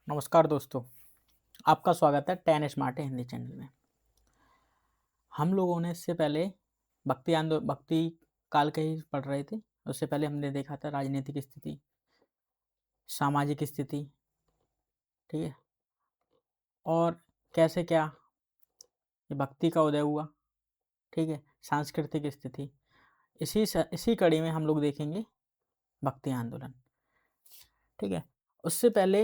नमस्कार दोस्तों, आपका स्वागत है 10 स्मार्ट हिंदी चैनल में। हम लोगों ने इससे पहले भक्ति काल के ही पढ़ रहे थे। उससे पहले हमने देखा था राजनीतिक स्थिति, सामाजिक स्थिति, ठीक है? और कैसे क्या ये भक्ति का उदय हुआ, ठीक है? सांस्कृतिक स्थिति। इसी कड़ी में हम लोग देखेंगे भक्ति आंदोलन, ठीक है? उससे पहले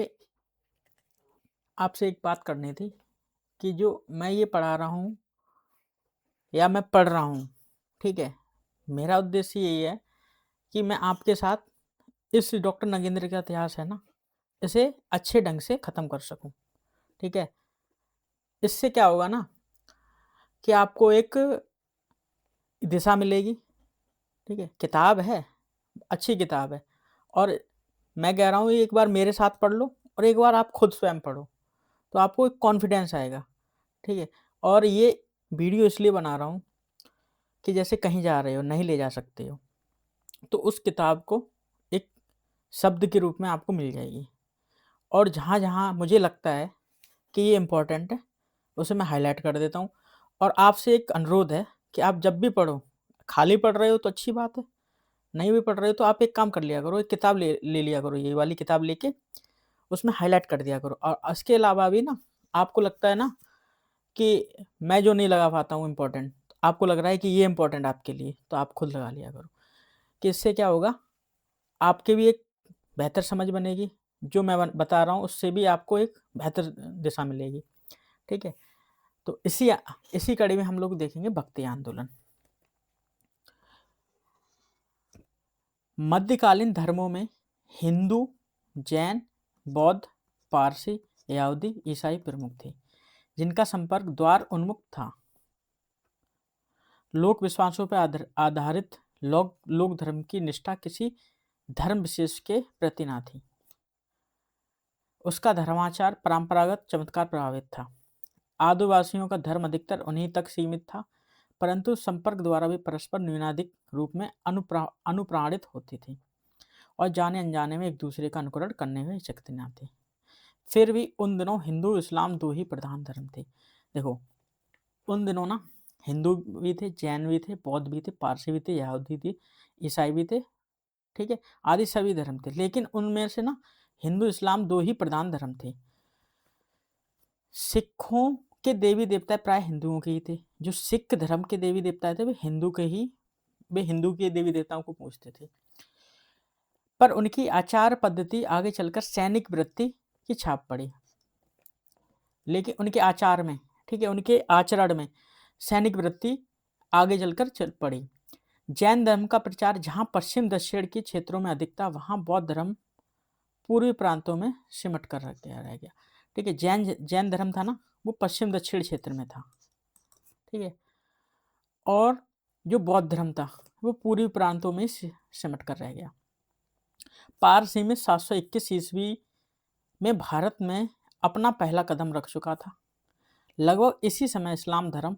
आपसे एक बात करनी थी कि जो मैं ये पढ़ा रहा हूँ या मैं पढ़ रहा हूँ, ठीक है? मेरा उद्देश्य यही है कि मैं आपके साथ इस डॉक्टर नगेंद्र का इतिहास है ना, इसे अच्छे ढंग से ख़त्म कर सकूं, ठीक है? इससे क्या होगा ना कि आपको एक दिशा मिलेगी, ठीक है? किताब है, अच्छी किताब है और मैं कह रहा हूँ एक बार मेरे साथ पढ़ लो और एक बार आप खुद स्वयं पढ़ो, तो आपको एक कॉन्फिडेंस आएगा, ठीक है? और ये वीडियो इसलिए बना रहा हूँ कि जैसे कहीं जा रहे हो, नहीं ले जा सकते हो, तो उस किताब को एक शब्द के रूप में आपको मिल जाएगी और जहाँ-जहाँ मुझे लगता है कि ये इम्पोर्टेंट है, उसे मैं हाइलाइट कर देता हूँ और आपसे एक अनुरोध है कि आप जब भी पढ़ो, खाली पढ़ रहे हो तो अच्छी बात है, नहीं भी पढ़ रहे हो तो आप एक काम कर लिया करो, एक किताब ले ले लिया करो, ये वाली किताब लेके उसमें हाइलाइट कर दिया करो और इसके अलावा भी ना आपको लगता है ना कि मैं जो नहीं लगा पाता हूँ इम्पोर्टेंट, आपको लग रहा है कि ये इम्पोर्टेंट आपके लिए, तो आप खुद लगा लिया करो, कि इससे क्या होगा, आपकी भी एक बेहतर समझ बनेगी, जो मैं बता रहा हूँ उससे भी आपको एक बेहतर दिशा मिलेगी, ठीक है? तो इसी कड़ी में हम लोग देखेंगे भक्ति आंदोलन। मध्यकालीन धर्मों में हिंदू, जैन, बौद्ध, पारसी, यहूदी, ईसाई प्रमुख थे, जिनका संपर्क द्वार उन्मुख था। लोक विश्वासों पर आधारित लोक धर्म की निष्ठा किसी धर्म विशेष के प्रति न थी। उसका धर्माचार परंपरागत चमत्कार प्रभावित था। आदिवासियों का धर्म अधिकतर उन्हीं तक सीमित था, परंतु संपर्क द्वारा भी परस्पर न्यूनाधिक रूप में अनुप्राणित होती थी और जाने अनजाने में एक दूसरे का अनुकरण करने में शक्ति न थी। फिर भी उन दिनों हिंदू इस्लाम दो ही प्रधान धर्म थे। देखो, उन दिनों ना हिंदू भी थे, जैन भी थे, बौद्ध भी थे, पारसी भी थे, यहूदी थे, ईसाई भी थे, ठीक है? आदि सभी धर्म थे, लेकिन उनमें से ना हिंदू इस्लाम दो ही प्रधान धर्म थे। सिखों के देवी देवता प्राय हिंदुओं के ही थे। जो सिख धर्म के देवी देवता थे वे हिंदू के देवी देवताओं को पूजते थे, पर उनकी आचार पद्धति आगे चलकर सैनिक वृत्ति की छाप पड़ी। लेकिन उनके आचार में, ठीक है, उनके आचरण में सैनिक वृत्ति आगे चलकर चल पड़ी। जैन धर्म का प्रचार जहाँ पश्चिम दक्षिण के क्षेत्रों में अधिक था, वहाँ बौद्ध धर्म पूर्वी प्रांतों में सिमट कर रह गया, ठीक है? जैन जैन धर्म था ना, वो पश्चिम दक्षिण क्षेत्र में था, ठीक है? और जो बौद्ध धर्म था वो पूर्वी प्रांतों में सिमट कर रह गया। पारसी में 721 ईस्वी में भारत में अपना पहला कदम रख चुका था। लगभग इसी समय इस्लाम धर्म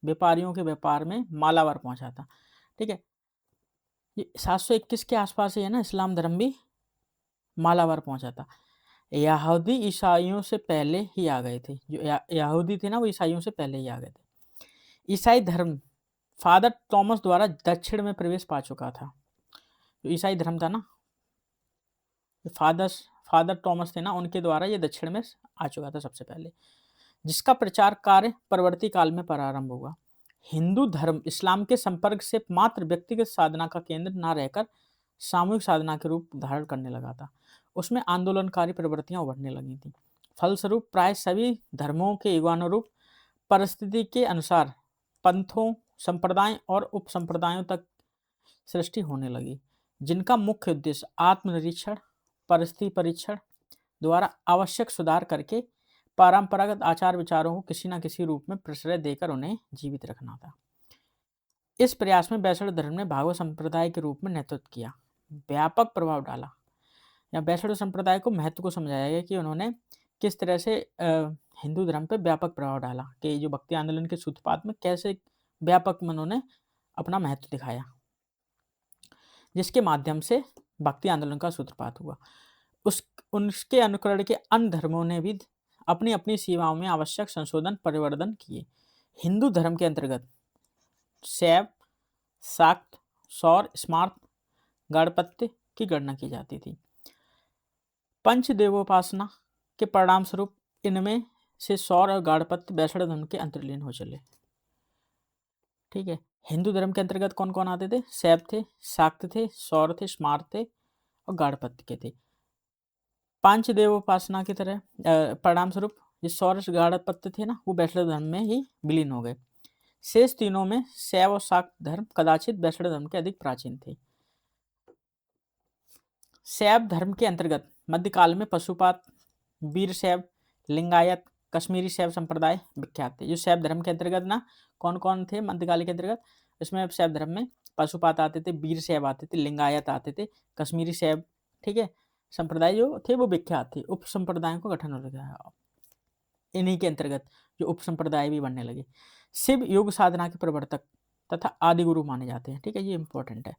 व्यापारियों के व्यापार में मालाबार पहुंचा था, ठीक है? ये 721 के आसपास ही है ना, इस्लाम धर्म भी मालाबार पहुंचा था। यहूदी ईसाइयों से पहले ही आ गए थे। जो यहूदी थे ना, वो ईसाइयों से पहले ही आ गए थे। ईसाई धर्म फादर थॉमस द्वारा दक्षिण में प्रवेश पा चुका था। जो ईसाई धर्म था ना, फादर थॉमस थे ना, उनके द्वारा ये दक्षिण में आ चुका था सबसे पहले, जिसका प्रचार कार्य परवर्ती काल में प्रारंभ हुआ। हिंदू धर्म इस्लाम के संपर्क से मात्र व्यक्तिगत साधना का केंद्र न रहकर सामूहिक साधना के रूप धारण करने लगा था। उसमें आंदोलनकारी प्रवृत्तियां उभरने लगी थी। फलस्वरूप प्राय सभी धर्मों के युगानुरूप परिस्थिति के अनुसार पंथों, संप्रदाय और उप संप्रदायों तक सृष्टि होने लगी, जिनका मुख्य उद्देश्य आत्मनिरीक्षण, परिस्थिति परीक्षण द्वारा आवश्यक सुधार करके परंपरागत आचार विचारों को किसी न किसी रूप में प्रश्रय देकर उन्हें जीवित रखना था। इस प्रयास में वैष्णव धर्म ने भागवत संप्रदाय के रूप में नेतृत्व किया, व्यापक प्रभाव डाला। या वैष्णव संप्रदाय को महत्व को समझाया गया कि उन्होंने किस तरह से हिंदू धर्म पर व्यापक प्रभाव डाला, कि जो भक्ति आंदोलन के सूत्रपात में कैसे व्यापक में उन्होंने अपना महत्व दिखाया, जिसके माध्यम से भक्ति आंदोलन का सूत्रपात हुआ। उस उनके अनुकरण के अन्य धर्मों ने भी अपनी अपनी सीमाओं में आवश्यक संशोधन परिवर्तन किए। हिंदू धर्म के अंतर्गत शैव, शाक्त, सौर, स्मार्त, गणपत्य की गणना की जाती थी। पंचदेवोपासना के परिणाम स्वरूप इनमें से सौर और गाणपत्य वैष्णव धर्म के अंतर्लीन हो चले। ठीक है, हिंदू धर्म के अंतर्गत कौन कौन आते थे? शैव थे, शाक्त थे, सौर थे, स्मार्त थे और गाणपत्य के थे। पांचदेवोपासना की तरह परिणाम स्वरूप ये सौर गाणपत्य थे ना, वो वैष्णव धर्म में ही विलीन हो गए। शेष तीनों में शैव और शाक्त धर्म कदाचित वैष्णव धर्म के अधिक प्राचीन थे। शैव धर्म के अंतर्गत मध्यकाल में पशुपात, वीरशैव, लिंगायत, कश्मीरी शैव संप्रदाय विख्यात थे। जो शैव धर्म के अंतर्गत ना कौन कौन थे मध्यकाल के अंतर्गत? इसमें शैव धर्म में पशुपात आते थे, वीरशैव आते थे, लिंगायत आते थे, कश्मीरी शैव, ठीक है, संप्रदाय जो थे वो विख्यात थे। उप संप्रदायों का गठन हो गया इन्हीं के अंतर्गत, जो उप संप्रदाय भी बनने लगे। शिव योग साधना के प्रवर्तक तथा आदि गुरु माने जाते हैं। ठीक है, ये इंपॉर्टेंट है।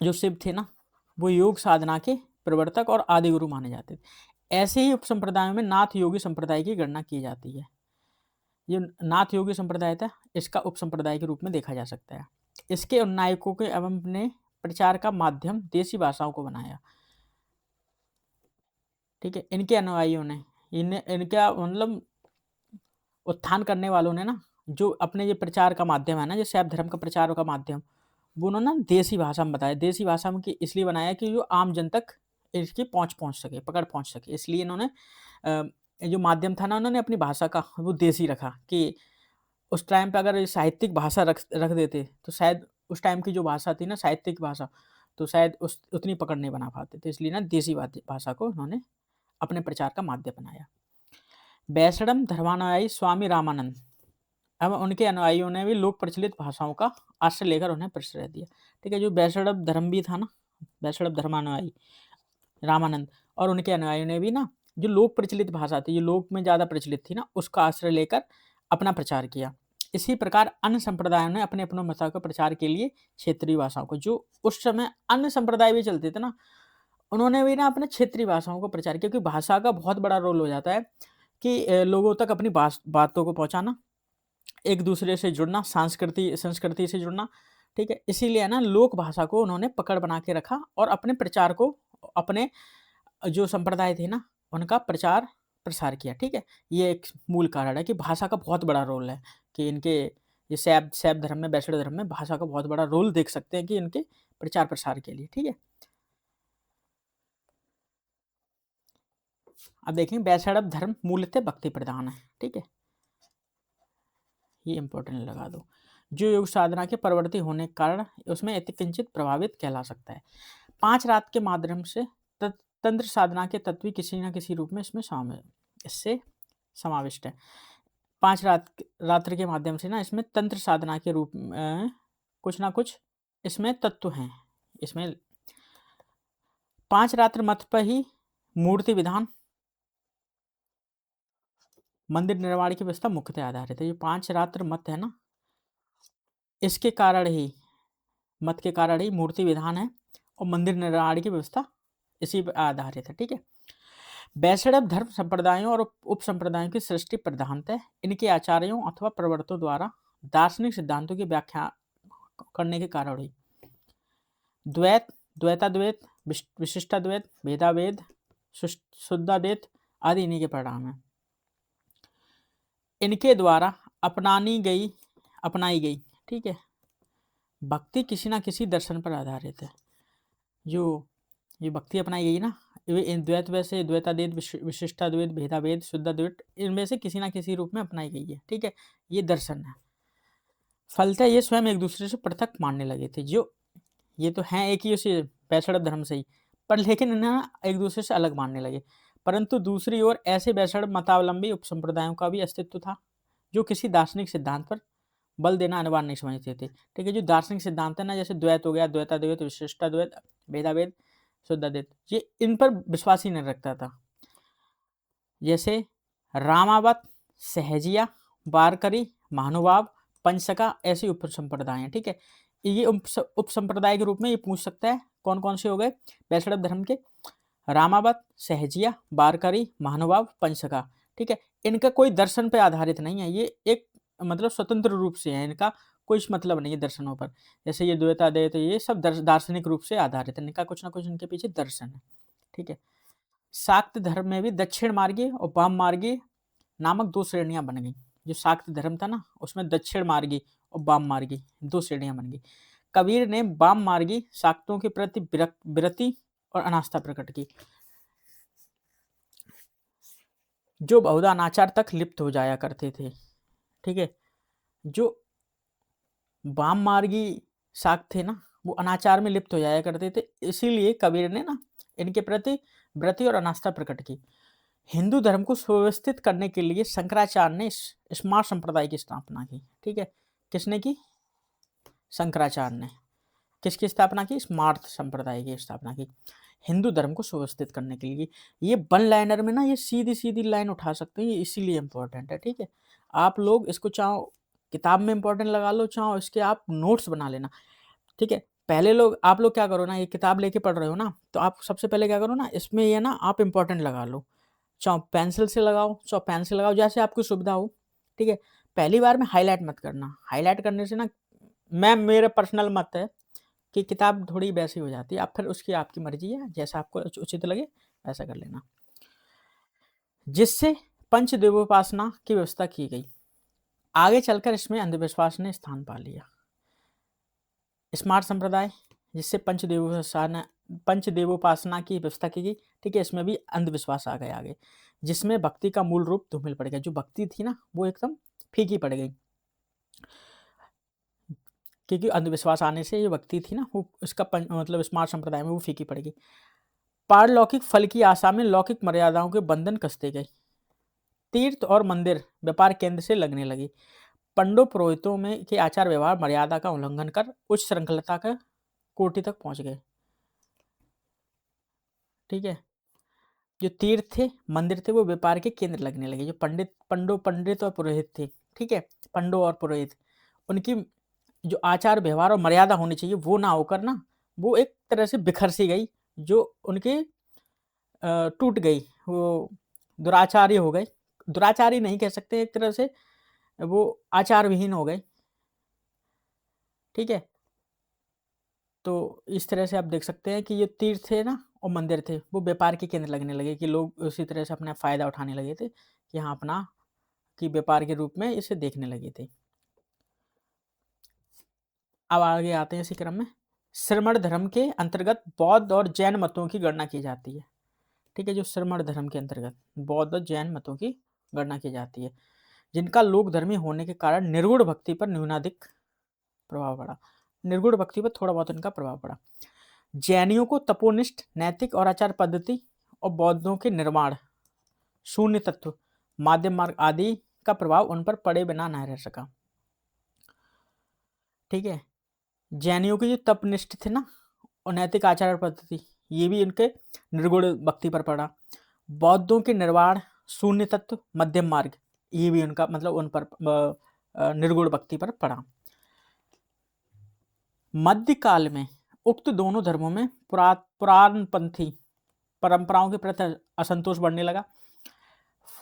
जो शिव थे ना, वो योग साधना के प्रवर्तक और आदि गुरु माने जाते थे। ऐसे ही उप संप्रदायों में नाथ योगी संप्रदाय की गणना की जाती है। ये नाथ योगी संप्रदाय था, इसका उप संप्रदाय के रूप में देखा जा सकता है। इसके नायकों के एवं ने प्रचार का माध्यम देसी भाषाओं को बनाया। ठीक है, इनके अनुयायियों ने इनका मतलब उत्थान करने वालों ने ना, जो अपने ये प्रचार का माध्यम है ना, जो शैव धर्म का प्रचार का माध्यम, वो उन्होंने देसी भाषा में बताया। देसी भाषा में इसलिए बनाया कि जो आम जन तक इसकी पहुंच सके, पकड़ पहुंच सके। इसलिए इन्होंने जो माध्यम था ना, उन्होंने अपनी भाषा का वो देसी रखा कि उस टाइम पे अगर साहित्यिक भाषा रख देते तो शायद उस टाइम की जो भाषा थी ना, साहित्यिक भाषा, तो शायद उतनी पकड़ नहीं बना पाते थे। इसलिए ना देसी भाषा को उन्होंने अपने प्रचार का माध्यम बनाया। वैष्णव धर्मानुयायी स्वामी रामानंद एवं उनके अनुयायियों ने भी लोक प्रचलित भाषाओं का आश्रय लेकर उन्हें प्रश्रय दिया। ठीक है, जो वैष्णव धर्म भी था ना, वैष्णव धर्मानुयायी रामानंद और उनके अनुयायियों ने भी ना, जो लोक प्रचलित भाषा थी, जो लोक में ज़्यादा प्रचलित थी ना, उसका आश्रय लेकर अपना प्रचार किया। इसी प्रकार अन्य संप्रदायों ने अपने अपने भाषा के प्रचार के लिए क्षेत्रीय भाषाओं को, जो उस समय अन्य संप्रदाय भी चलते थे ना, उन्होंने भी ना अपने क्षेत्रीय भाषाओं को प्रचार किया। क्योंकि भाषा का बहुत बड़ा रोल हो जाता है कि लोगों तक अपनी बातों को पहुंचाना, एक दूसरे से जुड़ना, संस्कृति से जुड़ना। ठीक है, इसीलिए ना लोक भाषा को उन्होंने पकड़ बना के रखा और अपने प्रचार को, अपने जो संप्रदाय थे ना, उनका प्रचार प्रसार किया। ठीक है, ये एक मूल कारण है कि भाषा का बहुत बड़ा रोल है कि इनके ये शैव धर्म में, वैष्णव धर्म में भाषा का बहुत बड़ा रोल देख सकते हैं कि इनके प्रचार प्रसार के लिए। ठीक है, अब देखें वैष्णव धर्म मूलतः भक्ति प्रधान है। ठीक है, ये इंपॉर्टेंट लगा दो। जो योग साधना के प्रवृत्ति होने के कारण उसमें यथकिंचित प्रभावित कहला सकता है। 5 रात के माध्यम से तंत्र साधना के तत्व किसी न किसी रूप में इससे समाविष्ट है। 5 रात्रि के माध्यम से ना, इसमें तंत्र साधना के रूप में कुछ ना कुछ इसमें तत्व हैं। इसमें 5 रात्र मत पर ही मूर्ति विधान, मंदिर निर्माण की व्यवस्था मुख्यतः आधारित है। ये 5 रात्र मत है ना, इसके कारण ही, मत के कारण ही मूर्ति विधान है और मंदिर निर्माण की व्यवस्था इसी पर आधारित है। ठीक है, वैष्णव धर्म संप्रदायों और उप संप्रदायों की सृष्टि प्रधानतः इनके आचार्यों अथवा प्रवर्तकों द्वारा दार्शनिक सिद्धांतों की व्याख्या करने के कारण हुई। द्वैत, द्वैताद्वैत, विशिष्टाद्वैत, भेदाभेद, शुद्धाद्वैत आदि इन्हीं के परिणाम हैं। इनके द्वारा अपनाई गई, ठीक है, भक्ति किसी ना किसी दर्शन पर आधारित है। जो ये भक्ति अपनाई गई ना, द्वैत वैसे द्वैताद्वैत, विशिष्टाद्वैत, भेदाभेद, शुद्धाद्वैत, इनमें से किसी ना किसी रूप में अपनाई गई है। ठीक है, ये दर्शन है। फलतः ये स्वयं एक दूसरे से पृथक मानने लगे थे। जो ये तो हैं एक ही उसी वैष्णव धर्म से ही, पर लेकिन इन्हें एक दूसरे से अलग मानने लगे। परंतु दूसरी ओर ऐसे वैष्णव मतावलंबी उपसंप्रदायों का भी अस्तित्व था जो किसी दार्शनिक सिद्धांत पर बल देना अनिवार्य नहीं समझते थे। ठीक है, जो दार्शनिक सिद्धांत है ना, जैसे द्वैत हो गया, द्वैताद्वैत, विशिष्टाद्वैत, भेदाभेद, शुद्धाद्वैत, ये इन पर विश्वास ही नहीं रखता था। जैसे रामावत, सहजिया, वारकरी, महानुभाव, पंचसखा ऐसी उप संप्रदाय हैं। ठीक है, ये उप संप्रदाय के रूप में ये पूछ सकता है कौन कौन से हो गए वैष्णव धर्म के? रामावत, सहजिया, वारकरी, महानुभाव, पंचसखा। ठीक है, इनका कोई दर्शन पे आधारित नहीं है, ये एक मतलब स्वतंत्र रूप से है, इनका कोई मतलब नहीं है दर्शनों पर। जैसे ये द्वैत अद्वैत ये सब दार्शनिक रूप से आधारित है, इनका कुछ ना कुछ इनके पीछे दर्शन है। ठीक है, शाक्त धर्म में भी दक्षिण मार्गी और वाम मार्गी नामक दो श्रेणियां बन गई। जो शाक्त धर्म था ना उसमें दक्षिण मार्गी और वाम मार्गी दो श्रेणियां बन गई। कबीर ने वाम मार्गी शाक्तों के प्रति विरति और अनास्था प्रकट की, जो बहुधा अनाचार तक लिप्त हो जाया करते थे। ठीक है, जो वाम मार्गी शाक्त थे ना वो अनाचार में लिप्त हो जाया करते थे, इसीलिए कबीर ने ना इनके प्रति व्रति और अनास्था प्रकट की। हिंदू धर्म को सुव्यवस्थित करने के लिए शंकराचार्य ने स्मार्त संप्रदाय की स्थापना की। ठीक है, किसने की? शंकराचार्य ने। किसकी स्थापना की? स्मार्त संप्रदाय की स्थापना की, हिंदू धर्म को सुव्यवस्थित करने के लिए। ये वन लाइनर में ना ये सीधी सीधी लाइन उठा सकते हैं, ये इसीलिए इंपॉर्टेंट है। ठीक है, आप लोग इसको चाहो किताब में इंपॉर्टेंट लगा लो, चाहो इसके आप नोट्स बना लेना। ठीक है, पहले लोग आप लोग क्या करो ना, ये किताब लेके पढ़ रहे हो ना, तो आप सबसे पहले क्या करो ना, इसमें ये ना आप इंपॉर्टेंट लगा लो, चाहो पेंसिल से लगाओ, चाहो पेन से लगाओ, जैसे आपको सुविधा हो। ठीक है, पहली बार में हाईलाइट मत करना, हाईलाइट करने से ना मेरा पर्सनल मत है कि किताब थोड़ी वैसी हो जाती है। आप फिर उसकी आपकी मर्जी है, जैसा आपको उचित लगे वैसा कर लेना। जिससे पंचदेवोपासना की व्यवस्था की गई। आगे चलकर इसमें अंधविश्वास ने स्थान पा लिया। स्मार्त संप्रदाय जिससे पंचदेवोपासना की व्यवस्था की गई। ठीक है, इसमें भी अंधविश्वास आ गए आगे, जिसमें भक्ति का मूल रूप धूमिल पड़ गया। जो भक्ति थी ना वो एकदम फीकी पड़ गई, क्योंकि अंधविश्वास आने से ये भक्ति थी ना वो इसका मतलब स्मार्त संप्रदाय में वो फीकी पड़ गई। पारलौकिक फल की आशा में लौकिक मर्यादाओं के बंधन कसते गए। तीर्थ और मंदिर व्यापार केंद्र से लगने लगी। पंडो पुरोहितों में के आचार व्यवहार मर्यादा का उल्लंघन कर उच्च श्रृंखलता का कोटि तक पहुंच गए। ठीक है, जो तीर्थ थे मंदिर थे वो व्यापार के केंद्र लगने लगे। जो पंडित और पुरोहित थे, ठीक है, पंडो और पुरोहित, उनकी जो आचार व्यवहार और मर्यादा होनी चाहिए वो ना होकर ना वो एक तरह से बिखर सी गई, जो उनके टूट गई, वो दुराचारी हो गए। दुराचारी नहीं कह सकते, एक तरह से वो आचार विहीन हो गए। ठीक है, तो इस तरह से आप देख सकते हैं कि ये तीर्थ थे ना और मंदिर थे वो व्यापार के केंद्र लगने लगे, कि लोग उसी तरह से अपना फायदा उठाने लगे थे, कि हाँ अपना कि व्यापार के रूप में इसे देखने लगे थे। अब आगे आते हैं इसी क्रम में। श्रमण धर्म के अंतर्गत बौद्ध और जैन मतों की गणना की जाती है। ठीक है, जो श्रमण धर्म के अंतर्गत बौद्ध और जैन मतों की गणना की जाती है, जिनका लोक धर्मी होने के कारण निर्गुण भक्ति पर न्यूनाधिक प्रभाव पड़ा। निर्गुण भक्ति पर थोड़ा बहुत इनका प्रभाव पड़ा। जैनियों को तपोनिष्ठ नैतिक और आचार पद्धति और बौद्धों के निर्माण शून्य तत्व माध्यम मार्ग आदि का प्रभाव उन पर पड़े बिना न रह सका। ठीक है, जैनियों के जो तपनिष्ठ थे ना और नैतिक आचार पद्धति ये भी उनके निर्गुण भक्ति पर पड़ा। बौद्धों के निर्वाण शून्य तत्व मध्यम मार्ग ये भी उनका मतलब उन पर निर्गुण भक्ति पर पड़ा। मध्यकाल में उक्त दोनों धर्मों में पुराणपंथी परंपराओं के प्रति असंतोष बढ़ने लगा।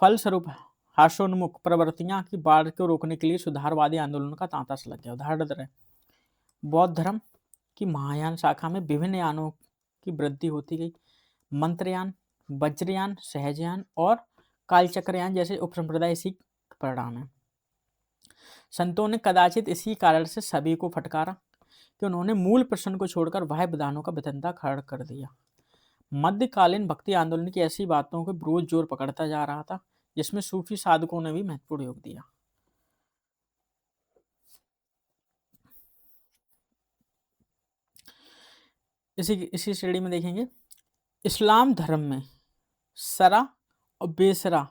फलस्वरूप हास्योन्मुख प्रवृत्तियां की बाढ़ को रोकने के लिए सुधारवादी आंदोलन का तांता सा लग गया। उदाहरण, बौद्ध धर्म की महायान शाखा में विभिन्न यानों की वृद्धि होती गई। मंत्रयान, वज्रयान, सहजयान और कालचक्रयान जैसे उपसंप्रदाय इसी परिणाम है। संतों ने कदाचित इसी कारण से सभी को फटकारा कि उन्होंने मूल प्रश्न को छोड़कर बाह्य विधानों का वितंडा खड़ा कर दिया। मध्यकालीन भक्ति आंदोलन की ऐसी बातों को विरोध जोर पकड़ता जा रहा था, जिसमें सूफी साधकों ने भी महत्वपूर्ण योग दिया। इसी श्रेणी में देखेंगे, इस्लाम धर्म में सरा और बेसरा,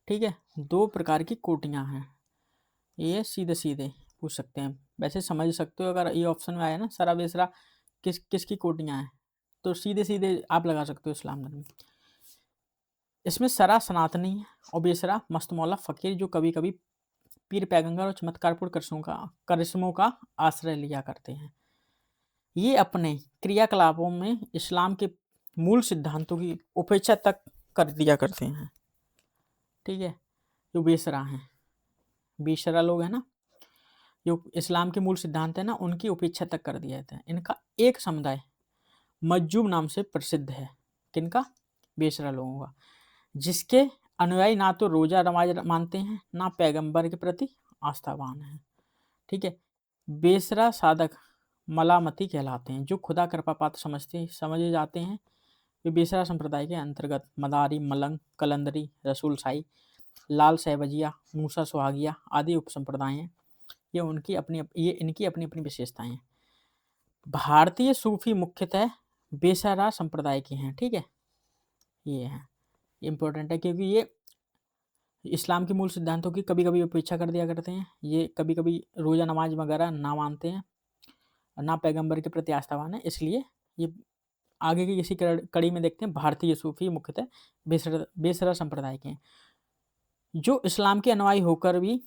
ठीक है, दो प्रकार की कोटियां हैं। ये सीधे सीधे पूछ सकते हैं, वैसे समझ सकते हो अगर ये ऑप्शन में आया ना सरा बेसरा किसकी कोटियां हैं, तो सीधे सीधे आप लगा सकते हो इस्लाम धर्म में। इसमें सरा सनातनी है और बेसरा मस्तमौला फकीर, जो कभी कभी पीर पैगंबर और चमत्कारपूर्ण करिश्मों का आश्रय लिया करते हैं। ये अपने क्रियाकलापों में इस्लाम के मूल सिद्धांतों की उपेक्षा तक कर दिया करते हैं। ठीक है, जो बेसरा हैं, बेशरा लोग हैं ना, जो इस्लाम के मूल सिद्धांत है ना, उनकी उपेक्षा तक कर दिया जाता है। इनका एक समुदाय मज्जूब नाम से प्रसिद्ध है। किनका? बेशरा लोगों का, जिसके अनुयायी ना तो रोजा नमाज मानते हैं, ना पैगंबर के प्रति आस्थावान है। ठीक है, बेसरा साधक मलामती कहलाते हैं, जो खुदा कृपा पात्र समझे जाते हैं। वे बेसरा संप्रदाय के अंतर्गत मदारी, मलंग, कलंदरी, रसूल साई, लाल सहबजिया, मूसा सुहागिया आदि उपसंप्रदाय हैं। ये इनकी अपनी अपनी विशेषताएं हैं। भारतीय सूफी मुख्यतः बेसरा संप्रदाय के हैं। ठीक है, ये है इंपॉर्टेंट है, क्योंकि ये इस्लाम के मूल सिद्धांतों की कभी कभी उपेक्षा कर दिया करते हैं। ये कभी कभी रोज़ा नमाज वगैरह ना मानते हैं, ना पैगंबर के प्रति आस्थावान है। इसलिए ये आगे की इसी कड़ी में देखते हैं। भारतीय सूफी मुख्यतः बेसरा संप्रदाय के हैं, जो इस्लाम के अनुयायी होकर भी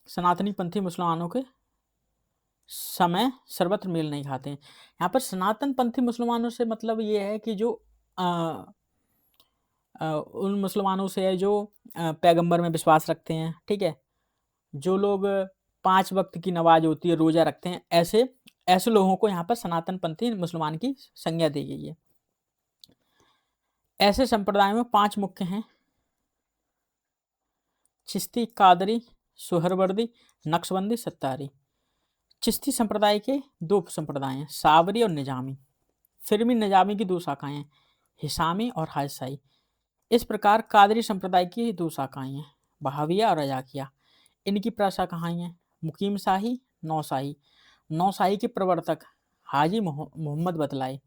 सनातनी पंथी मुसलमानों के समय सर्वत्र मेल नहीं खाते हैं। यहाँ पर सनातन पंथी मुसलमानों से मतलब ये है कि जो उन मुसलमानों से है जो पैगंबर में विश्वास रखते हैं। ठीक है, जो लोग 5 वक्त की नमाज होती है, रोजा रखते हैं, ऐसे ऐसे लोगों को यहाँ पर सनातन पंथी मुसलमान की संज्ञा दी गई है। ऐसे संप्रदायों में 5 मुख्य हैं: चिश्ती, कादरी, सुहरवर्दी, नक्शबंदी, सत्तारी। चिश्ती संप्रदाय के 2 संप्रदाय हैं, साबरी और निजामी। फिर भी निजामी की 2 शाखाएं हैं, हिसामी और हायसाई। इस प्रकार कादरी संप्रदाय की 2 शाखाएं हैं, बहाविया और रजाकिया। इनकी प्रशाखाएं हैं मुकीम शाही, नौशाही। नौशाही के प्रवर्तक हाजी मोहम्मद बतलाए।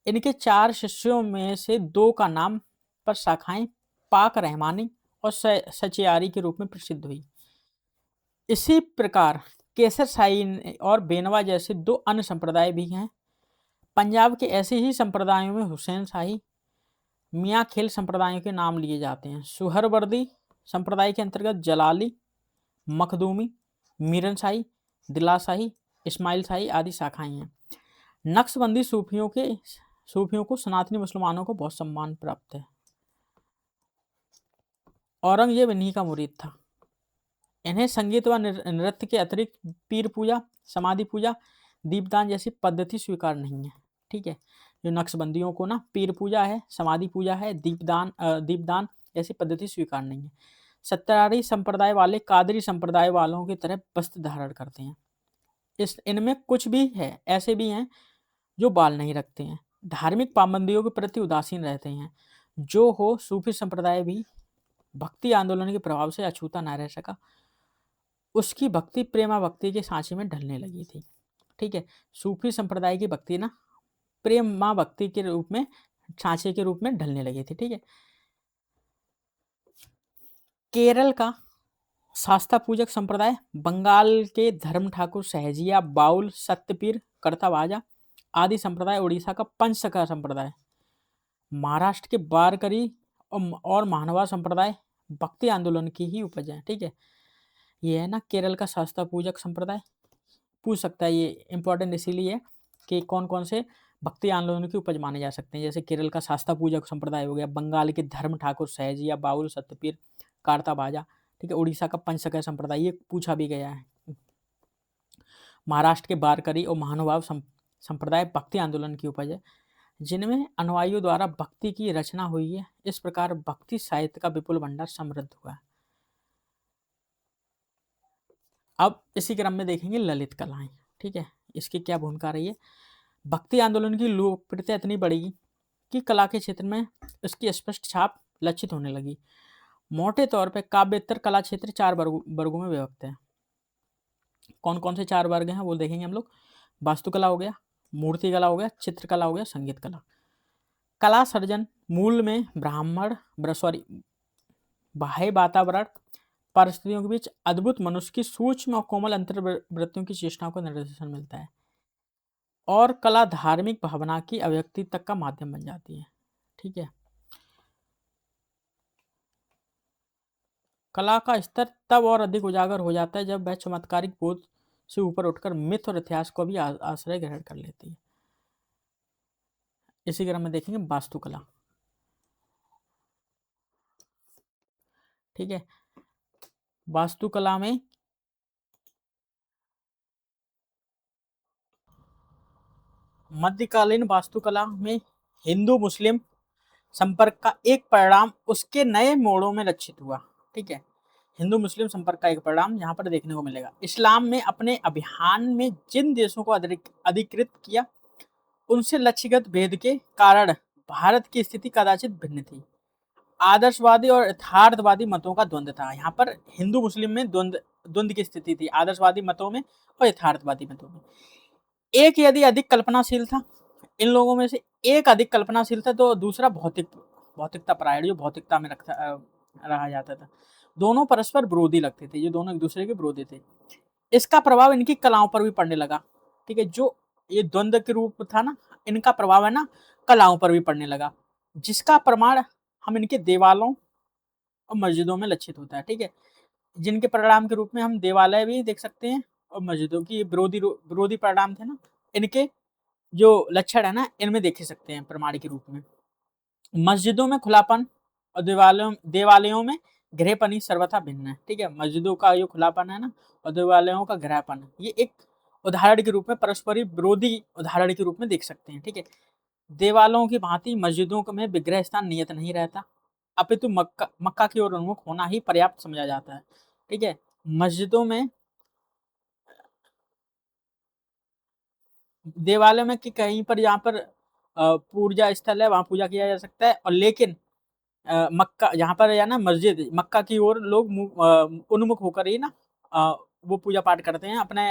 इनके 4 शिष्यों में से 2 का नाम पर शाखाएं पाक रहमानी और सचियारी के रूप में प्रसिद्ध हुई। इसी प्रकार केसर शाही और बेनवा जैसे 2 अन्य संप्रदाय भी हैं। पंजाब के ऐसे ही संप्रदायों में हुसैन शाही, मियाँ खेल संप्रदायों के नाम लिए जाते हैं। सुहरवर्दी संप्रदाय के अंतर्गत जलाली, मखदूमी, मीरन शाही, दिला शाही, इस्माइल शाही आदि शाखाएं हैं। नक्शबंदी सूफियों को सनातनी मुसलमानों को बहुत सम्मान प्राप्त है। औरंगजेब इन्हीं का मुरीद था। इन्हें संगीत व नृत्य के अतिरिक्त पीर पूजा, समाधि पूजा, दीपदान जैसी पद्धति स्वीकार नहीं है। ठीक है, जो नक्शबंदियों को ना पीर पूजा है, समाधि पूजा है, दीपदान ऐसी पद्धति स्वीकार नहीं है। सत्तारी संप्रदाय वाले कादरी संप्रदाय वालों की तरह वस्त्र धारण करते हैं। इनमें कुछ भी है ऐसे भी हैं जो बाल नहीं रखते हैं, धार्मिक पाबंदियों के प्रति उदासीन रहते हैं। जो हो, सूफी संप्रदाय भी भक्ति आंदोलन के प्रभाव से अछूता न रह सका। उसकी भक्ति प्रेमा भक्ति के सांचे में ढलने लगी थी। ठीक है, सूफी संप्रदाय की भक्ति ना प्रेमा भक्ति के रूप में, सांचे के रूप में ढलने लगी थी। ठीक है, केरल का शास्ता पूजक संप्रदाय, बंगाल के धर्म ठाकुर सहजिया, बाउल, सत्यपीर, कर्तावाजा आदि संप्रदाय, उड़ीसा का पंचसखा संप्रदाय, महाराष्ट्र के बारकरी और महानवा संप्रदाय भक्ति आंदोलन की ही उपज है। ठीक है, ये है ना केरल का शास्ता पूजक संप्रदाय। पूछ सकता है, ये इंपॉर्टेंट इसीलिए कि कौन कौन से भक्ति आंदोलन की उपज माने जा सकते हैं। जैसे केरल का शास्ता पूजक संप्रदाय हो गया, बंगाल के धर्म ठाकुर सहजिया, बाउल, सत्यपीर, कारताबाजा। ठीक है, उड़ीसा का पंचसखा संप्रदाय, ये पूछा भी गया है। महाराष्ट्र के बारकरी और महानुभाव संप्रदाय भक्ति आंदोलन की उपज है, जिनमें अनुयायियों द्वारा भक्ति की रचना हुई है। इस प्रकार भक्ति साहित्य का विपुल भंडार समृद्ध हुआ है। अब इसी क्रम में देखेंगे ललित कलाएं। ठीक है, इसकी क्या भूमिका रही है। भक्ति आंदोलन की लोकप्रियता इतनी बढ़ी कि कला के क्षेत्र में इसकी स्पष्ट छाप लक्षित होने लगी। मोटे तौर पर काव्येतर कला क्षेत्र 4 वर्गों में विभक्त है। कौन कौन से 4 वर्ग हैं वो देखेंगे हम लोग। वास्तुकला हो गया, मूर्ति कला हो गया, चित्रकला हो गया, संगीत कला। कला सर्जन मूल में ब्राह्मण बाह्य वातावरण परिस्थितियों के बीच अद्भुत मनुष्य की सूक्ष्म और कोमल अंतर्वृत्तियों की चेष्टाओं को निर्देशन मिलता है, और कला धार्मिक भावना की अभिव्यक्ति तक का माध्यम बन जाती है। ठीक है, कला का स्तर तब और अधिक उजागर हो जाता है जब वह चमत्कारिक बोध से ऊपर उठकर मिथ और इतिहास को भी आश्रय ग्रहण कर लेती है। इसी क्रम में देखेंगे वास्तुकला। ठीक है, वास्तुकला में मध्यकालीन वास्तुकला में हिंदू मुस्लिम संपर्क का एक परिणाम उसके नए मोड़ों में लक्षित हुआ। ठीक है, हिंदू मुस्लिम संपर्क का एक परिणाम यहाँ पर देखने को मिलेगा। इस्लाम में अपने अभियान में जिन देशों को अधिकृत किया, उनसे लक्ष्यगत भेद के कारण भारत की स्थिति कदाचित भिन्न थी। आदर्शवादी और यथार्थवादी मतों का द्वंद्व था। यहाँ पर हिंदू मुस्लिम में द्वंद्व की स्थिति थी, आदर्शवादी मतों में और यथार्थवादी मतों में। एक यदि अधिक कल्पनाशील था, इन लोगों में से एक अधिक कल्पनाशील था, तो दूसरा भौतिकता परायण, जो भौतिकता में रहा जाता था। दोनों परस्पर विरोधी लगते थे, जो दोनों एक दूसरे के विरोधी थे। इसका प्रभाव इनकी कलाओं पर भी पड़ने लगा। ठीक है, जो ये द्वंद्व के रूप था ना, इनका प्रभाव है ना कलाओं पर भी पड़ने लगा, जिसका प्रमाण हम इनके देवालों और मस्जिदों में लक्षित होता है। ठीक है, जिनके परिणाम के रूप में हम देवालय भी देख सकते हैं और मस्जिदों की विरोधी परिणाम थे ना, इनके जो लक्षण है ना, इनमें देखे सकते हैं प्रमाण के रूप में। मस्जिदों में खुलापन और देवालयों में गृहपनी सर्वथा भिन्न है। ठीक है, मस्जिदों का जो खुलापन है ना और देवालयों का गृहपन, ये एक उदाहरण के रूप में, परस्परी विरोधी उदाहरण के रूप में देख सकते हैं। ठीक है, देवालों की भांति मस्जिदों में विग्रह स्थान नियत नहीं रहता, अपितु मक्का की ओर उन्मुख होना ही पर्याप्त समझा जाता है। ठीक है, मस्जिदों में देवालय में कि कहीं पर जहाँ पर पूजा स्थल है वहाँ पूजा किया जा सकता है, और लेकिन मक्का जहाँ पर है ना मस्जिद, मक्का की ओर लोग उन्मुख होकर ही ना वो पूजा पाठ करते हैं, अपने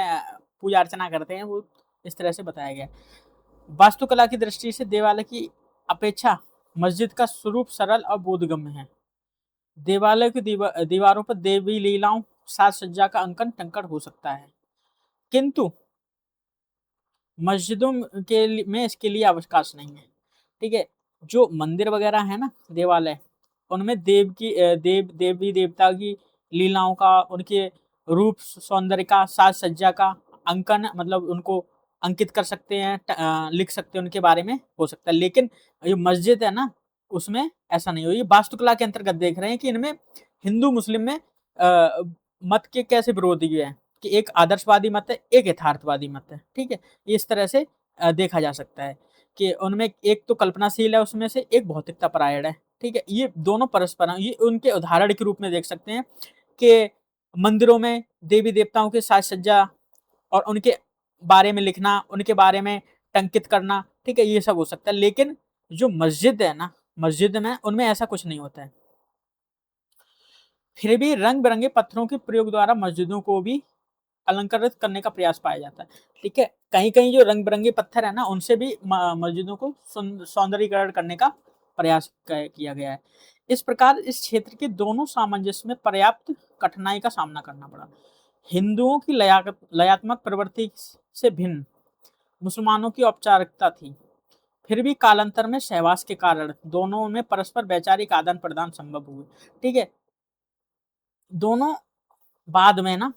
पूजा अर्चना करते हैं, वो इस तरह से बताया गया। वास्तुकला की दृष्टि से देवालय की अपेक्षा मस्जिद का स्वरूप सरल और बोधगम्य है। देवालय की दीवारों पर देवी लीलाओं, साज सज्जा का अंकन टंकन हो सकता है, किंतु मस्जिदों में इसके लिए अवकाश नहीं है। ठीक है, जो मंदिर वगैरह है ना, देवालय, उनमें देवी देवता की लीलाओं का, उनके रूप सौंदर्य का, साज सज्जा का अंकन, मतलब उनको अंकित कर सकते हैं, लिख सकते हैं, उनके बारे में हो सकता है। लेकिन ये मस्जिद है ना, उसमें ऐसा नहीं हो। ये वास्तुकला के अंतर्गत देख रहे हैं कि इनमें हिंदू मुस्लिम में मत के कैसे विरोधी है, कि एक आदर्शवादी मत है, एक यथार्थवादी मत है। ठीक है, इस तरह से देखा जा सकता है कि उनमें एक तो कल्पनाशील है, उसमें से एक भौतिकता परायण है। ठीक है, ये दोनों परस्पर, ये उनके उदाहरण के रूप में देख सकते हैं कि मंदिरों में देवी देवताओं के साज सज्जा और उनके बारे में लिखना, उनके बारे में टंकित करना, ठीक है, ये सब हो सकता है। लेकिन जो मस्जिद है ना, मस्जिद में उनमें ऐसा कुछ नहीं होता है। फिर भी रंग बिरंगे पत्थरों के प्रयोग द्वारा मस्जिदों को भी अलंकृत करने का प्रयास पाया जाता है। ठीक है, कहीं कहीं जो रंग बिरंगे पत्थर है ना, उनसे भी मस्जिदों को सौंदर्यीकरण करने का प्रयास किया गया है। इस प्रकार इस क्षेत्र के दोनों सामंजस्य में पर्याप्त कठिनाई का सामना करना पड़ा। हिंदुओं की लयात्मक प्रवृत्ति से भिन्न मुसलमानों की औपचारिकता थी। फिर भी कालांतर में सहवास के कारण दोनों में परस्पर वैचारिक आदान प्रदान संभव हुए। ठीक है, दोनों बाद में ना,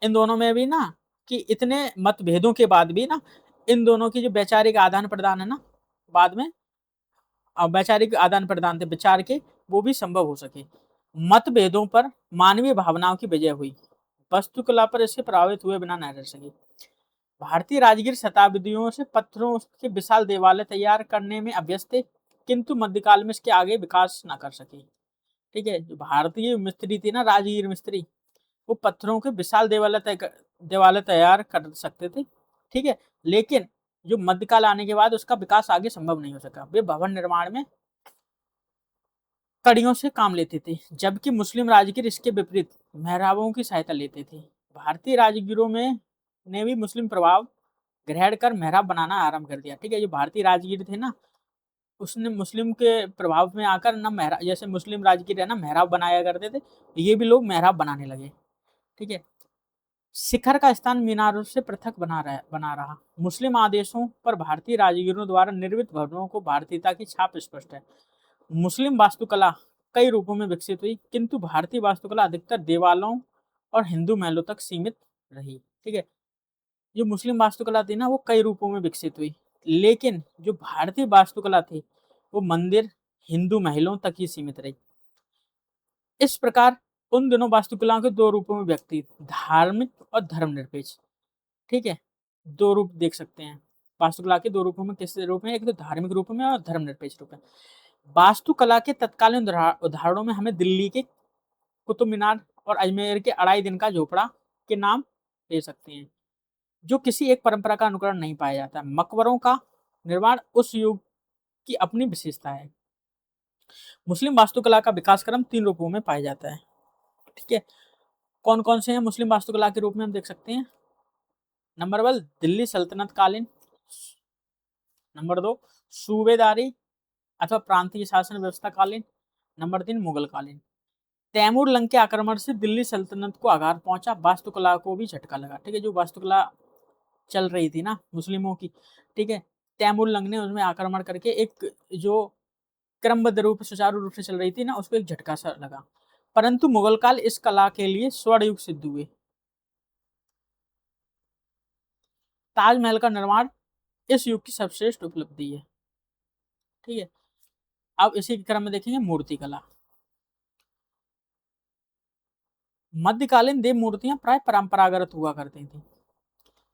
इन दोनों में भी ना, कि इतने मतभेदों के बाद भी ना, इन दोनों की जो वैचारिक आदान प्रदान है ना, बाद में वैचारिक आदान प्रदान थे विचार के, वो भी संभव हो सके। मतभेदों पर मानवीय भावनाओं की विजय हुई, वास्तुकला पर इससे प्रभावित हुए बिना न रह सके। भारतीय राजगीर शताब्दियों से पत्थरों के विशाल देवालय तैयार करने में अभ्यस्त थे, किंतु मध्यकाल में इसके आगे विकास न कर सके। ठीक है, जो भारतीय मिस्त्री थी ना, राजगीर मिस्त्री, वो पत्थरों के विशाल देवालय तैयार कर सकते थे। ठीक है, लेकिन जो मध्यकाल आने के बाद उसका विकास आगे संभव नहीं हो सका। वे भवन निर्माण में कड़ियों से काम लेते थे, जबकि मुस्लिम राजगीर इसके विपरीत मेहराबों की सहायता लेते थे। भारतीय राजगीरों में ने भी मुस्लिम प्रभाव ग्रहण कर मेहराब बनाना आरंभ कर दिया। ठीक है, जो भारतीय राजगीर थे ना, उसने मुस्लिम के प्रभाव में आकर ना मेहराब, जैसे मुस्लिम राजगीर है ना, मेहराब बनाया करते थे, ये भी लोग मेहराब बनाने लगे। ठीक है, शिखर का स्थान मीनारों से पृथक बना रहा। मुस्लिम आदेशों पर भारतीय राजगीरों द्वारा निर्मित भवनों को भारतीयता की छाप स्पष्ट है। मुस्लिम वास्तुकला कई रूपों में विकसित हुई, किंतु भारतीय वास्तुकला अधिकतर देवालों और हिंदू महलों तक सीमित रही। ठीक है, जो मुस्लिम वास्तुकला थी ना, वो कई रूपों में विकसित हुई, लेकिन जो भारतीय वास्तुकला थी वो मंदिर हिंदू महलों तक ही सीमित रही। इस प्रकार उन दोनों वास्तुकलाओं के दो रूपों में व्यक्ति, धार्मिक और धर्मनिरपेक्ष। ठीक है, दो रूप देख सकते हैं वास्तुकला के। दो रूपों में, किस रूप में? एक तो धार्मिक रूप में और धर्मनिरपेक्ष रूप में। वास्तुकला के तत्कालीन उदाहरणों में हमें दिल्ली के कुतुब मीनार और अजमेर के अढ़ाई दिन का झोपड़ा के नाम ले सकते हैं, जो किसी एक परंपरा का अनुकरण नहीं पाया जाता। मकबरों का निर्माण उस युग की अपनी विशेषता है। मुस्लिम वास्तुकला का विकास क्रम तीन रूपों में पाया जाता है। ठीक है, कौन कौन से हैं मुस्लिम वास्तुकला के रूप में? हम देख सकते हैं। नंबर 1 दिल्ली सल्तनत कालीन। नंबर 2 सूबेदारी अथवा प्रांतीय शासन व्यवस्था कालीन। नंबर 3 मुगल कालीन। तैमूर लंग के आक्रमण से दिल्ली सल्तनत को आघात पहुंचा, वास्तुकला को भी झटका लगा। ठीक है, जो वास्तुकला चल रही थी ना मुस्लिमों की, ठीक है, तैमूर लंग ने उसमें आक्रमण करके एक जो क्रमबद्ध रूप सुचारू रूप से चल रही थी ना, उसको एक झटका सा लगा। परंतु मुगल काल इस कला के लिए स्वर्ण युग सिद्ध हुए। ताजमहल का निर्माण इस युग की सर्वश्रेष्ठ उपलब्धि है। ठीक है, अब इसी के क्रम में देखेंगे मूर्ति कला। मध्यकालीन देव मूर्तियां प्राय परंपरागत हुआ करती थी,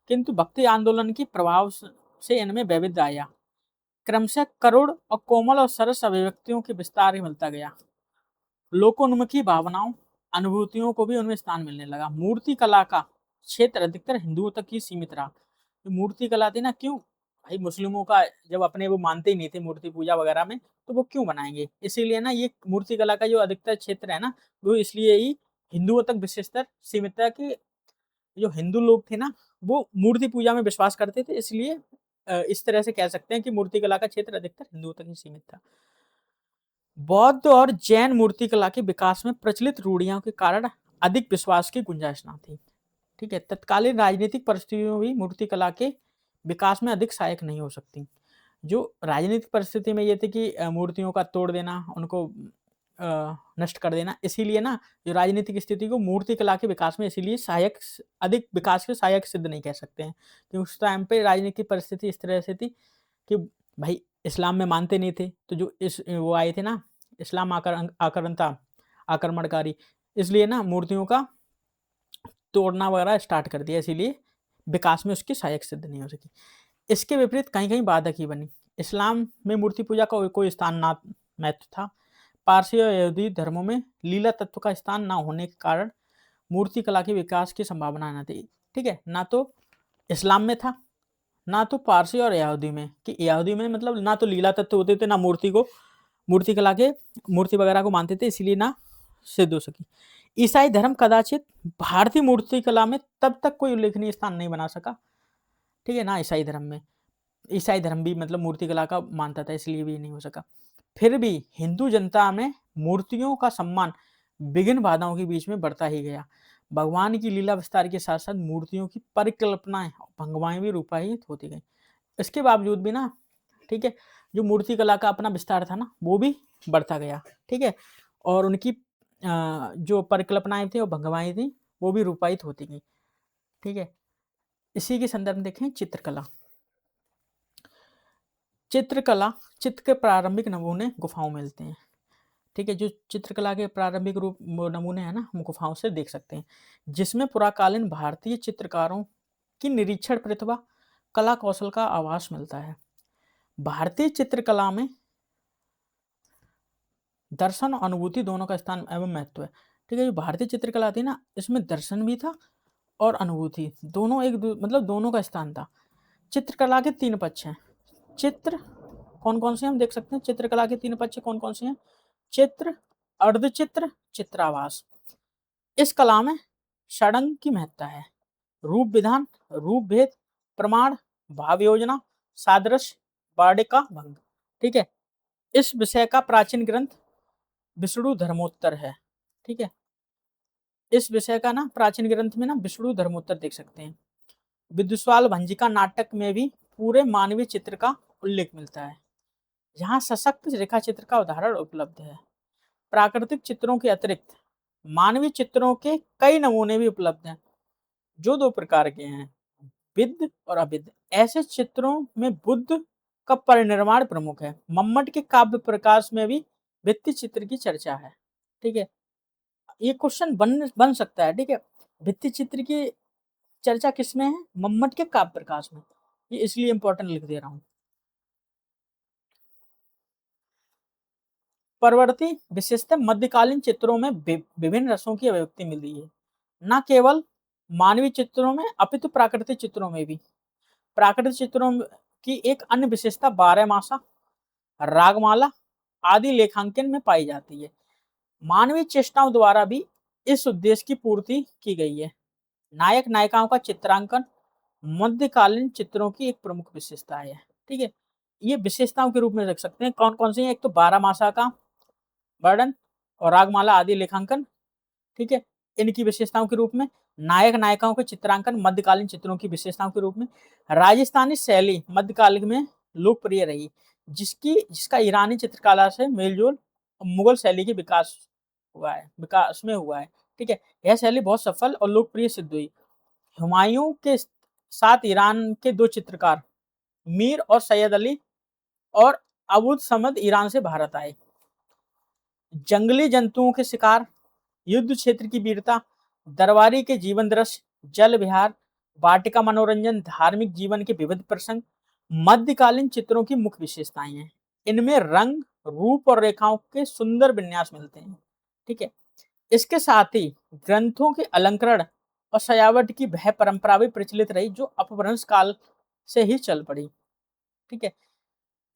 किंतु भक्ति आंदोलन के प्रभाव से इनमें वैविध्य आया। क्रमशः करुण और कोमल और सरस अभिव्यक्तियों के विस्तार ही मिलता गया। लोकोन्मुखी भावनाओं, अनुभूतियों को भी उनमें स्थान मिलने लगा। मूर्ति कला का क्षेत्र अधिकतर हिंदुओं तक ही सीमित रहा। तो मूर्ति कला थी ना, क्यों भाई? मुस्लिमों का जब अपने वो मानते ही नहीं थे मूर्ति पूजा वगैरह में, तो वो क्यों बनाएंगे? इसीलिए ना ये मूर्ति कला का जो अधिकतर क्षेत्र है ना, वो इसलिए ही हिंदुओं तक विशेषतर सीमित था कि जो हिंदू लोग थे ना, वो मूर्ति पूजा में विश्वास करते थे। इसलिए इस तरह से कह सकते हैं कि मूर्ति कला का क्षेत्र अधिकतर हिंदुओं तक ही सीमित था। बौद्ध और जैन मूर्ति कला के विकास में प्रचलित रूढ़ियों के कारण अधिक विश्वास की गुंजाइश न थी। ठीक है, तत्कालीन राजनीतिक परिस्थितियों भी मूर्ति कला के विकास में अधिक सहायक नहीं हो सकती। जो राजनीतिक परिस्थिति में ये थी कि मूर्तियों का तोड़ देना, उनको नष्ट कर देना, इसीलिए ना जो राजनीतिक स्थिति को मूर्ति कला के विकास में इसीलिए सहायक, अधिक विकास के सहायक सिद्ध नहीं कह सकते हैं, क्योंकि उस टाइम पे राजनीतिक परिस्थिति इस तरह से थी कि भाई इस्लाम में मानते नहीं थे, तो जो इस वो आए थे ना इस्लाम आक्रांता आक्रमणकारी, इसलिए ना मूर्तियों का तोड़ना वगैरह स्टार्ट कर दिया, इसीलिए विकास में उसकी सहायक सिद्ध नहीं हो सकी। इसके विपरीत कहीं कहीं बाधक ही बनी। इस्लाम में मूर्ति पूजा का कोई स्थान ना महत्व था। पारसी और यहूदी धर्मों में लीला तत्व का स्थान ना होने के कारण मूर्ति कला के विकास की संभावना न थी। ठीक है, ना तो इस्लाम में था, ना तो पारसी और यहूदी में, कि यहूदी में मतलब ना तो लीला तत्व होते थे, ना मूर्ति कला के मूर्ति वगैरह को मानते थे, इसलिए ना सिद्ध हो सकी। ईसाई धर्म कदाचित भारतीय मूर्ति कला में तब तक कोई उल्लेखनीय स्थान नहीं बना सका। ठीक है ना, ईसाई धर्म में, ईसाई धर्म भी मतलब मूर्ति कला का मानता था, इसलिए भी नहीं हो सका। फिर भी हिंदू जनता में मूर्तियों का सम्मान विभिन्न बाधाओं के बीच में बढ़ता ही गया। भगवान की लीला विस्तार के साथ साथ मूर्तियों की परिकल्पनाएं भंगवाएं भी रूपायित होती गई। इसके बावजूद भी ना, ठीक है, जो मूर्ति कला का अपना विस्तार था ना, वो भी बढ़ता गया। ठीक है, और उनकी जो परिकल्पनाएं थी और भंगवाएं थी, वो भी रूपायित होती गई। ठीक है, इसी के संदर्भ में देखें चित्रकला। चित्रकला, चित्र के प्रारंभिक नमूने गुफाओं में मिलते हैं। ठीक है, जो चित्रकला के प्रारंभिक रूप नमूने हैं ना, हम गुफाओं से देख सकते हैं, जिसमें पुराकालीन भारतीय चित्रकारों की निरीक्षण प्रतिभा, कला कौशल का आभास मिलता है। भारतीय चित्रकला में दर्शन और अनुभूति दोनों का स्थान एवं महत्व है। ठीक है, जो भारतीय चित्रकला थी ना, इसमें दर्शन भी था और अनुभूति, दोनों मतलब दोनों का स्थान था। चित्रकला के तीन पक्ष हैं। चित्र कौन कौन से हम देख सकते हैं? चित्रकला के तीन पक्ष कौन कौन से हैं? चित्र, अर्धचित्र, चित्राभास। इस कला में षडंग की महत्ता है। रूप विधान, रूप भेद, प्रमाण, भाव योजना, सादृश्य, वार्डिका भंग। ठीक है, इस विषय का प्राचीन ग्रंथ विष्णु धर्मोत्तर है। ठीक है, इस विषय का ना प्राचीन ग्रंथ में ना विष्णु धर्मोत्तर देख सकते हैं। विदुषाल भंजिका नाटक में भी पूरे मानवीय चित्र का उल्लेख मिलता है, जहाँ सशक्त रेखा चित्र का उदाहरण उपलब्ध है। प्राकृतिक चित्रों के अतिरिक्त मानवीय चित्रों के कई नमूने भी उपलब्ध हैं, जो दो प्रकार के हैं। विद्ध और अविद्ध। ऐसे चित्रों में बुद्ध का परिनिर्वाण प्रमुख है। मम्मट के काव्य प्रकाश में भी भित्ति चित्र की चर्चा है। ठीक है, ये क्वेश्चन बन सकता है। ठीक है, भित्ति चित्र की चर्चा किसमें है? मम्मट के काव्य प्रकाश में। ये इसलिए इंपॉर्टेंट लिख दे रहा हूं। परवर्ती विशेषतः मध्यकालीन चित्रों में विभिन्न रसों की अभिव्यक्ति मिलती है, न केवल मानवीय चित्रों में अपितु प्राकृतिक चित्रों में भी। प्राकृतिक चित्रों की एक अन्य विशेषता बारहमासा, रागमाला आदि लेखांकन में पाई जाती है। मानवीय चेष्टाओं द्वारा भी इस उद्देश्य की पूर्ति की गई है। नायक नायिकाओं का चित्रांकन मध्यकालीन चित्रों की एक प्रमुख विशेषता है। ठीक है, ये विशेषताओं के रूप में रख सकते हैं। कौन कौन सी है? एक तो बारहमासा का वर्णन और रागमाला आदि लेखांकन। ठीक है, इनकी विशेषताओं के रूप में। नायक नायिकाओं के चित्रांकन मध्यकालीन चित्रों की विशेषताओं के रूप में। राजस्थानी शैली मध्यकालीन में लोकप्रिय रही, जिसका ईरानी चित्रकला से मेलजोल मुगल शैली के विकास में हुआ है। ठीक है, यह शैली बहुत सफल और लोकप्रिय सिद्ध हुई। हुमायूं के साथ ईरान के दो चित्रकार मीर और सैयद अली और अबूद समद ईरान से भारत आए। जंगली जंतुओं के शिकार, युद्ध क्षेत्र की वीरता, दरबारी के जीवन दृश्य, जल विहार, वाटिका मनोरंजन, धार्मिक जीवन के विविध प्रसंग मध्यकालीन चित्रों की मुख्य विशेषताएं हैं। इनमें रंग, रूप और रेखाओं के सुंदर विन्यास मिलते हैं। ठीक है, इसके साथ ही ग्रंथों के अलंकरण और सजावट की वह परंपरा भी प्रचलित रही जो अपभ्रंश काल से ही चल पड़ी। ठीक है,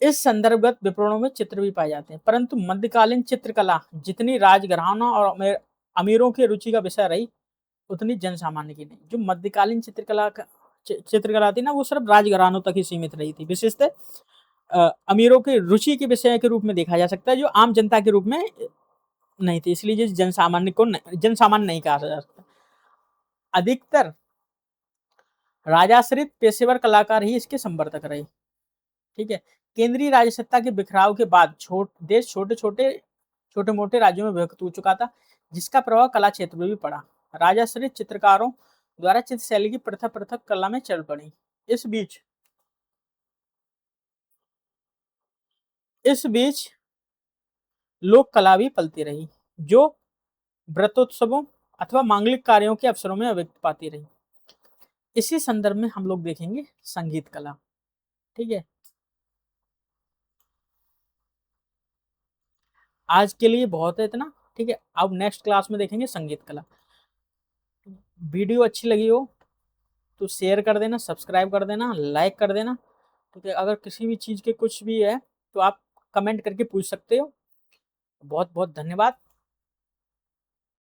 इस संदर्भगत विवरणों में चित्र भी पाए जाते हैं, परंतु मध्यकालीन चित्रकला जितनी राजघरानों और अमीरों की रुचि का विषय रही, उतनी जनसामान्य की नहीं। जो मध्यकालीन चित्रकला थी ना, वो सिर्फ राजघरानों तक ही सीमित रही थी। विशेषतः अमीरों की रुचि के विषय के रूप में देखा जा सकता है, जो आम जनता के रूप में नहीं थी, इसलिए जनसामान्य नहीं कहा जा सकता। अधिकतर राजाश्रित पेशेवर कलाकार ही इसके संवर्धक रहे। ठीक है, केंद्रीय राजसत्ता के बिखराव के बाद देश छोटे मोटे राज्यों में विभक्त हो चुका था, जिसका प्रभाव कला क्षेत्र में भी पड़ा। राजाश्रित चित्रकारों द्वारा चित्र शैली की पृथक पृथक कला में चल पड़ी। इस बीच लोक कला भी पलती रही, जो व्रतोत्सवों अथवा मांगलिक कार्यों के अवसरों में अभिव्यक्त पाती रही। इसी संदर्भ में हम लोग देखेंगे संगीत कला। ठीक है, आज के लिए बहुत है इतना। ठीक है, अब नेक्स्ट क्लास में देखेंगे संगीत कला। वीडियो अच्छी लगी हो तो शेयर कर देना, सब्सक्राइब कर देना, लाइक कर देना। ठीक है, अगर किसी भी चीज़ के कुछ भी है तो आप कमेंट करके पूछ सकते हो। बहुत बहुत धन्यवाद।